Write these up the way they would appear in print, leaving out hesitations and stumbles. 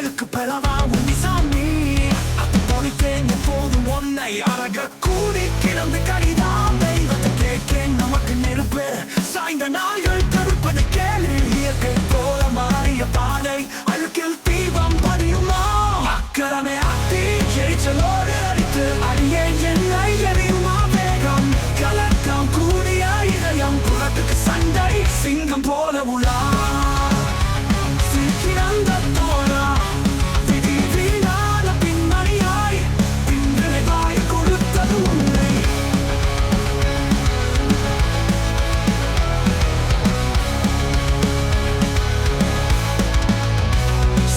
புகழுக்கு பெறவா உன்னிசாமி அத்தொழித்தேன் எப்போதும் ஒன்னை அழக கூடி கிடந்து கடிதாம் தெய்வத்தை கேட்கேன் நமக்கு நெருப்பு சாய்ந்த நாள்கள் தடுப்பது கேளு இயற்கை போல மாறிய பாதை அழுக்கில் தீபம் பதியுமா அக்கரமே அத்தி எரிச்சலோடு அடித்து அடியே என்னை எரியுமா வேகம் கலக்கம் கூடிய இதயம் குலத்துக்கு சண்டை சிங்கம் போல உலா சிறந்த தோழா விதி வீணான பின்மணியாய் பின்னலை வாய் கொடுத்தது உன்னை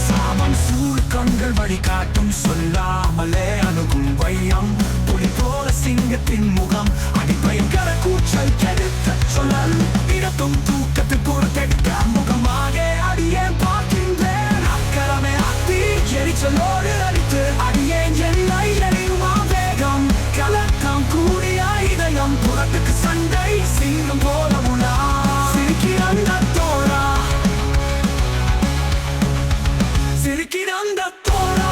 சாமன் சூழ் கண்கள் வழிகாட்டும் சொல்லாமலே அணுகும் வையம் புலி போல சிங்கத்தின் முகம் அடிப்பயங்கர கூச்சல் கெடுத்த சொல்லல் இடத்தும் தூக்கத்து பொறுத்தெடுக்க முகமாக அடியே பார்க்கின்றேன் அக்கரமே அத்தி எரிச்சலோடு அடித்து அடியேன் என்னை எரியுமா வேகம் கலக்கம் கூடிய இதயம் புறத்துக்கு சண்டை சிங்கம் போல உலா சிரிக்கிறந்த தோழா சிரிக்கிறந்த தோழா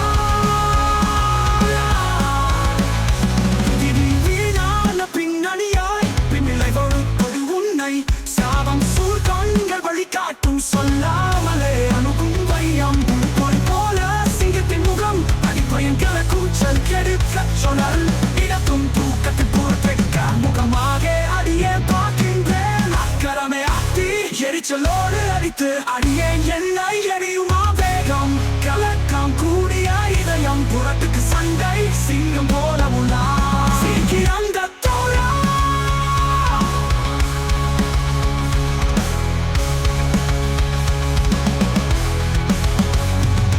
விதி வீணான பின்னணியாய் பின்னிலை வழுப்பது உன்னை சாபம் சூழ் கண்கள் வழிகாட்டும் சொல்லாமலே அணுகும் வையம் பொறி போல சிங்கத்தின் முகம் அடிப்பயங்கர கூச்சல் கெடுக்க சொன்னல் இடத்தும் தூக்கத்தை பொறுத்தெடுக்க முகமாக அடியே பார்க்கின்றேன் அக்கரமே அத்தி எரிச்சலோடு அடித்து அடியேன் என்னை எரியுமா வேகம் கலக்கம் கூடிய இதயம் புறத்துக்கு சண்டை சிங்கம் போல உலா சிரிக்கிறந்த தோழா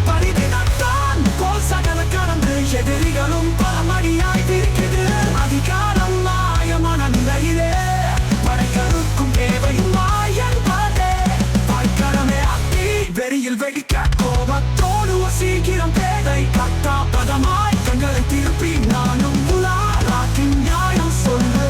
பரிதினத்தான் போல் சகல கடந்து எதிரிகளும் பலமடியாய் இருக்குது அதிகாரம் மாயமான நிலையிலே படைகளுக்கும் தேவையும் மாயன்பதே பாய்க்கரமே அத்தி வெறியில் வெடிக்க கோபத்தோடு சீக்கிரம் பேதை கட்டா பதமாய் கண்களை திருப்பி நானும் உலாராக்கின் நியாயம் சொல்லு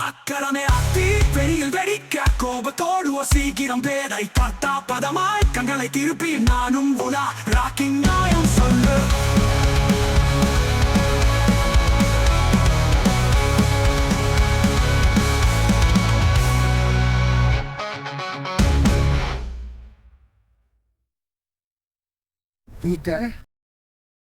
அக்கரமே அத்தி வெறியில் வெடிக்க கோபத்தோடு சீக்கிரம் பேதை கட்டா பதமாய் கண்களை திருப்பி நானும் உலா ராக்கின் நியாயம் சொல்லு Peter